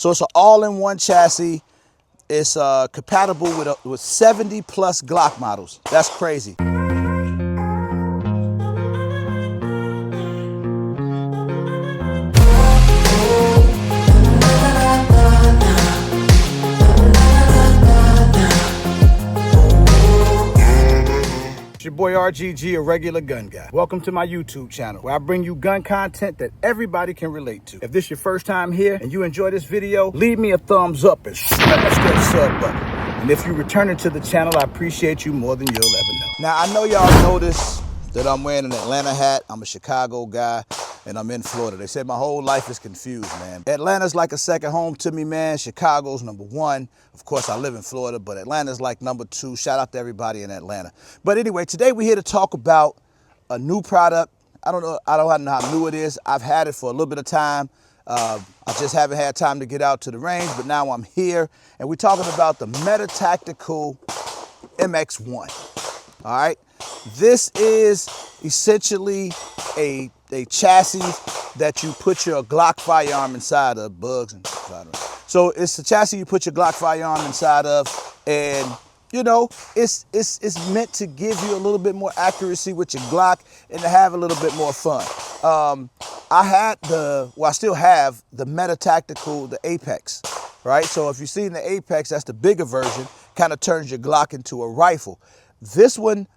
So it's an all-in-one chassis. It's compatible with 70 plus Glock models. That's crazy. It's your boy RGG, a regular gun guy. Welcome to my YouTube channel, where I bring you gun content that everybody can relate to. If this is your first time here and you enjoy this video, leave me a thumbs up and smash that sub button. And if you're returning to the channel, I appreciate you more than you'll ever know. Now, I know y'all noticed that I'm wearing an Atlanta hat. I'm a Chicago guy, and I'm in Florida. They said my whole life is confused, man. Atlanta's like a second home to me, man. Chicago's number one. Of course, I live in Florida, but Atlanta's like number two. Shout out to everybody in Atlanta. But anyway, today we're here to talk about a new product. I don't know how new it is. I've had it for a little bit of time. I just haven't had time to get out to the range, but now I'm here, and we're talking about the Meta-Tactical MX-1. All right. This is essentially a chassis that you put your Glock firearm inside of, bugs and stuff. So it's a chassis you put your Glock firearm inside of, and you know, it's meant to give you a little bit more accuracy with your Glock and to have a little bit more fun. I still have the Meta-Tactical, the Apex, right? So if you've seen the Apex, that's the bigger version, kind of turns your Glock into a rifle. This one,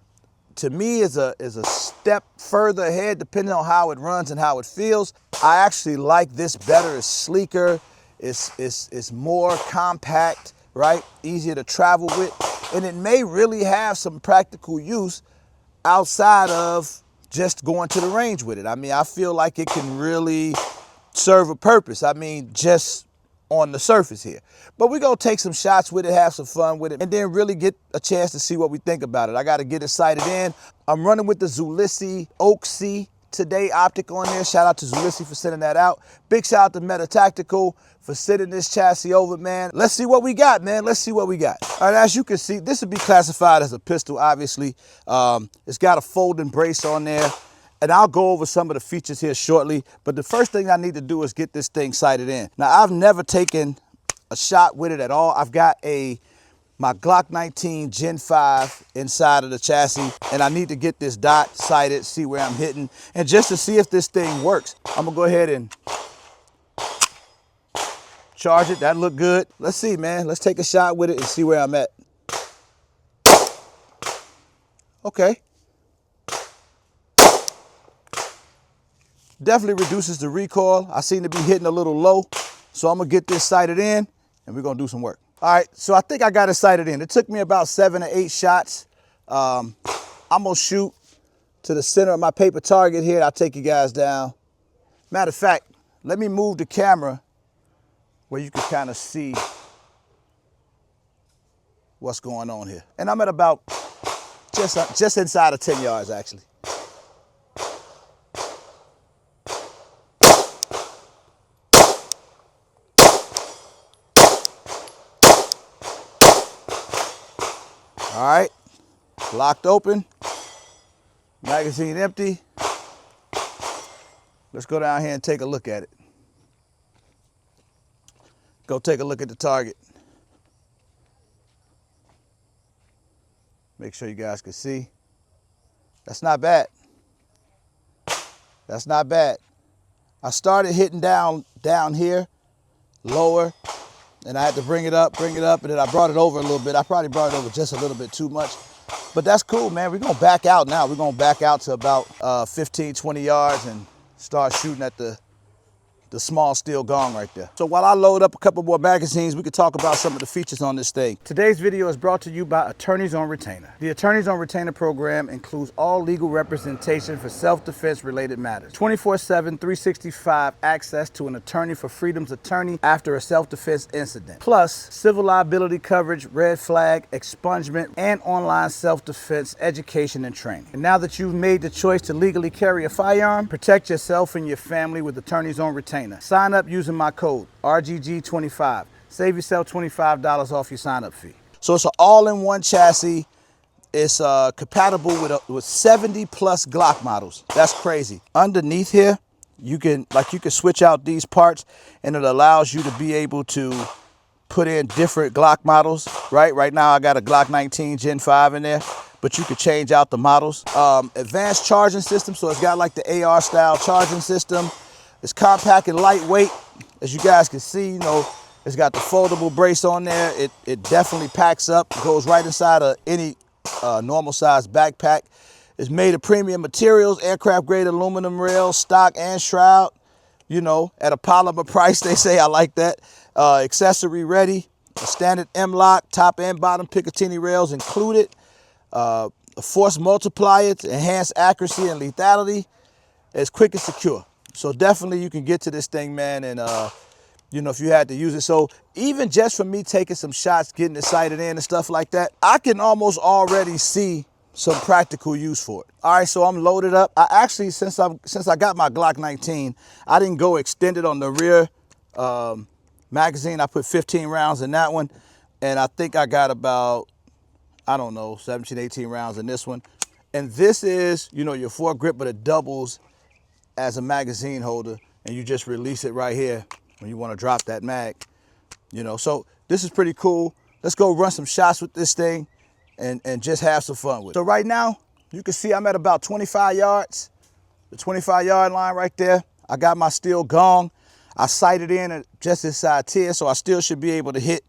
to me, is a step further ahead, depending on how it runs and how it feels. I actually like this better. It's sleeker, it's more compact, right? Easier to travel with, and it may really have some practical use outside of just going to the range with it. I mean, I feel like it can really serve a purpose. I mean, just on the surface here. But we're going to take some shots with it, have some fun with it, and then really get a chance to see what we think about it. I got to get it sighted in. I'm running with the Zulisi Oak C Today optic on there. Shout out to Zulisi for sending that out. Big shout out to Meta-Tactical for sending this chassis over, man. Let's see what we got, man. Let's see what we got. All right, as you can see, this would be classified as a pistol, obviously. It's got a folding brace on there. And I'll go over some of the features here shortly, but the first thing I need to do is get this thing sighted in. Now, I've never taken a shot with it at all. I've got my Glock 19 Gen 5 inside of the chassis, and I need to get this dot sighted, see where I'm hitting, and just to see if this thing works. I'm gonna go ahead and charge it. That looked good. Let's see, man. Let's take a shot with it and see where I'm at. Okay. Definitely reduces the recoil. I seem to be hitting a little low, so I'm gonna get this sighted in and we're gonna do some work. All right, so I think I got it sighted in. It took me about 7 or 8 shots. I'm gonna shoot to the center of my paper target here. I'll take you guys down. Matter of fact, let me move the camera where you can kind of see what's going on here. And I'm at about just inside of 10 yards, actually. All right, locked open, magazine empty. Let's go down here and take a look at it. Go take a look at the target. Make sure you guys can see. That's not bad. That's not bad. I started hitting down here, lower, and I had to bring it up, and then I brought it over a little bit. I probably brought it over just a little bit too much. But that's cool, man. We're gonna back out now. We're gonna back out to about 15, 20 yards and start shooting at the small steel gong right there. So while I load up a couple more magazines, we could talk about some of the features on this thing. Today's video is brought to you by Attorneys on Retainer. The Attorneys on Retainer program includes all legal representation for self-defense related matters. 24/7, 365 access to an attorney for freedom's attorney after a self-defense incident. Plus, civil liability coverage, red flag, expungement, and online self-defense education and training. And now that you've made the choice to legally carry a firearm, protect yourself and your family with Attorneys on Retainer. Sign up using my code RGG25. Save yourself $25 off your sign up fee. So it's an all-in-one chassis. It's compatible with 70 plus Glock models. That's crazy. Underneath here, you can switch out these parts, and it allows you to be able to put in different Glock models, right? Right now I got a Glock 19 Gen 5 in there, but you could change out the models. Advanced charging system, so it's got like the AR style charging system. It's compact and lightweight, as you guys can see. You know, it's got the foldable brace on there. It definitely packs up, goes right inside of any normal size backpack. It's made of premium materials, aircraft grade aluminum rails, stock and shroud, you know, at a polymer price, they say. I like that. Accessory ready, a standard M-lock, top and bottom Picatinny rails included. A force multiplier to enhance accuracy and lethality. It's quick and secure. So definitely you can get to this thing, man, and you know, if you had to use it. So even just for me taking some shots, getting it sighted in and stuff like that, I can almost already see some practical use for it. All right, so I'm loaded up. I actually, since I got my Glock 19, I didn't go extended on the rear magazine. I put 15 rounds in that one, and I think I got about, I don't know, 17, 18 rounds in this one. And this is, you know, your foregrip, but it doubles as a magazine holder, and you just release it right here when you want to drop that mag, you know. So this is pretty cool. Let's go run some shots with this thing and just have some fun with it. So right now, you can see I'm at about 25 yards, the 25-yard line right there. I got my steel gong. I sighted in at just inside 10, so I still should be able to hit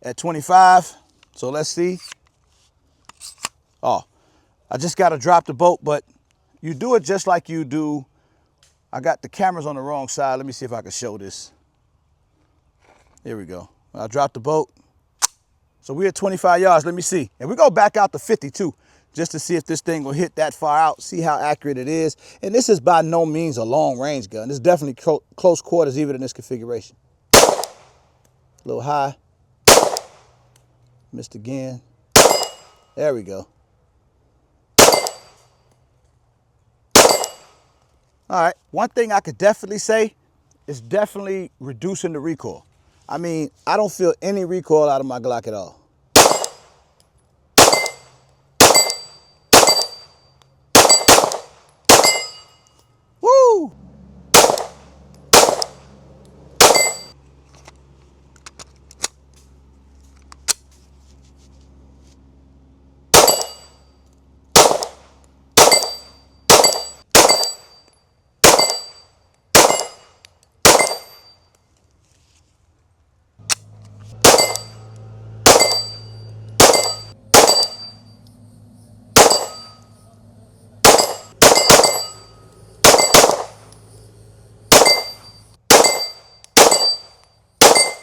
at 25. So let's see. Oh, I just got to drop the boat, but you do it just like you do. I got the cameras on the wrong side. Let me see if I can show this. Here we go. I dropped the boat. So we're at 25 yards. Let me see. And we go back out to 50 too, just to see if this thing will hit that far out, see how accurate it is. And this is by no means a long range gun. It's definitely close quarters even in this configuration. A little high. Missed again. There we go. All right, one thing I could definitely say is definitely reducing the recoil. I mean, I don't feel any recoil out of my Glock at all. Woo!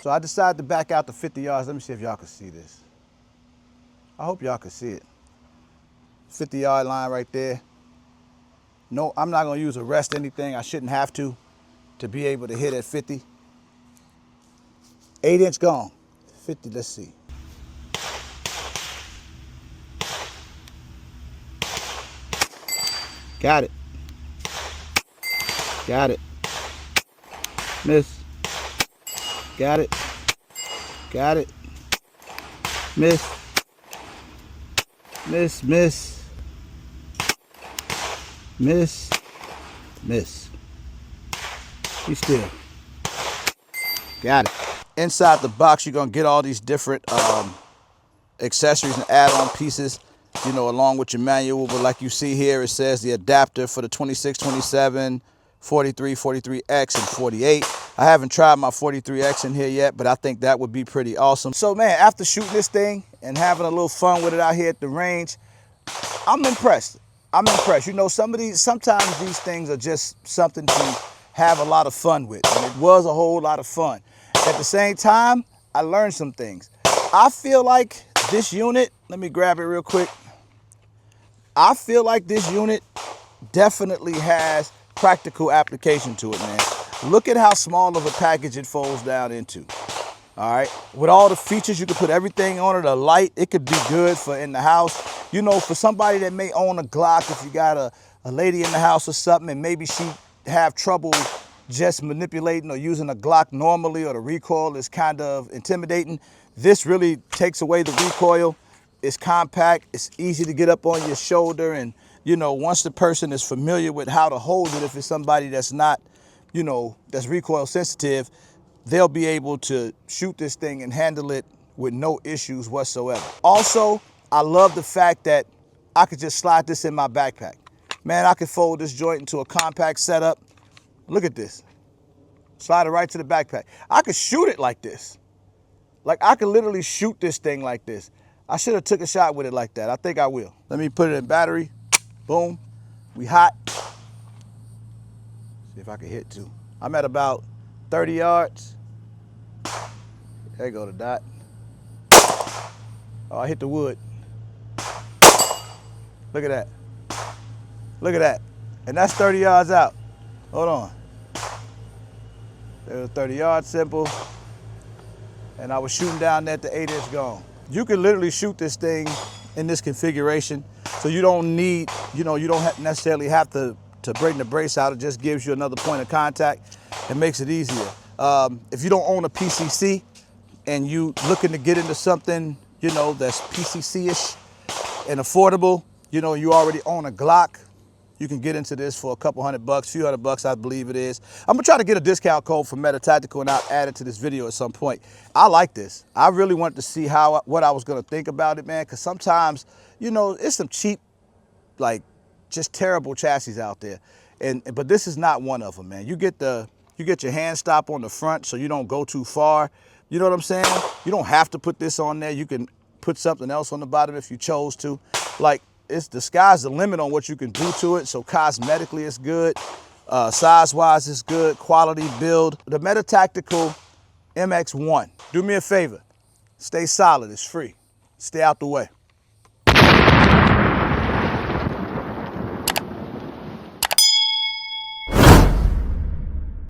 So I decided to back out to 50 yards. Let me see if y'all can see this. I hope y'all can see it. 50-yard line right there. No, I'm not gonna use a rest anything. I shouldn't have to be able to hit at 50. 8-inch gone. 50, let's see. Got it. Got it. Miss. Got it. Got it. Miss. Miss, miss. Miss. Miss. Be still. Got it. Inside the box, you're gonna get all these different accessories and add-on pieces, you know, along with your manual. But like you see here, it says the adapter for the 26, 27, 43, 43X, and 48. I haven't tried my 43X in here yet, but I think that would be pretty awesome. So man, after shooting this thing and having a little fun with it out here at the range, I'm impressed. I'm impressed. You know, sometimes these things are just something to have a lot of fun with, and it was a whole lot of fun. At the same time, I learned some things. I feel like this unit, let me grab it real quick. I feel like this unit definitely has practical application to it, man. Look at how small of a package it folds down into. All right, with all the features, you can put everything on it. A light, it could be good for in the house. You know, for somebody that may own a Glock, if you got a lady in the house or something, and maybe she have trouble just manipulating or using a Glock normally, or the recoil is kind of intimidating, this really takes away the recoil. It's compact, it's easy to get up on your shoulder, and you know, once the person is familiar with how to hold it, if it's somebody that's not you know, that's recoil sensitive, they'll be able to shoot this thing and handle it with no issues whatsoever. Also, I love the fact that I could just slide this in my backpack. Man, I could fold this joint into a compact setup. Look at this. Slide it right to the backpack. I could shoot it like this. Like, I could literally shoot this thing like this. I should have took a shot with it like that. I think I will. Let me put it in battery. Boom. We hot. See if I can hit too. I'm at about 30 yards. There you go, the dot. Oh, I hit the wood. Look at that. Look at that. And that's 30 yards out. Hold on. There's a 30-yard symbol. And I was shooting down there at the 8-inch gone. You can literally shoot this thing in this configuration. So you don't need, you know, you don't necessarily have to bring the brace out. It just gives you another point of contact and makes it easier. If you don't own a PCC and you looking to get into something, you know, that's PCC-ish and affordable, you know, you already own a Glock, you can get into this for a couple $100, few $100, I believe it is. I'm gonna try to get a discount code for Meta Tactical and I'll add it to this video at some point. I like this. I really wanted to see what I was gonna think about it, man, because sometimes, you know, it's some cheap, like, just terrible chassis out there. But this is not one of them, man. You get your hand stop on the front so you don't go too far. You know what I'm saying? You don't have to put this on there. You can put something else on the bottom if you chose to. Like, the sky's the limit on what you can do to it. So cosmetically, it's good. Size-wise, it's good. Quality build. The Meta Tactical MX-1. Do me a favor. Stay solid. It's free. Stay out the way.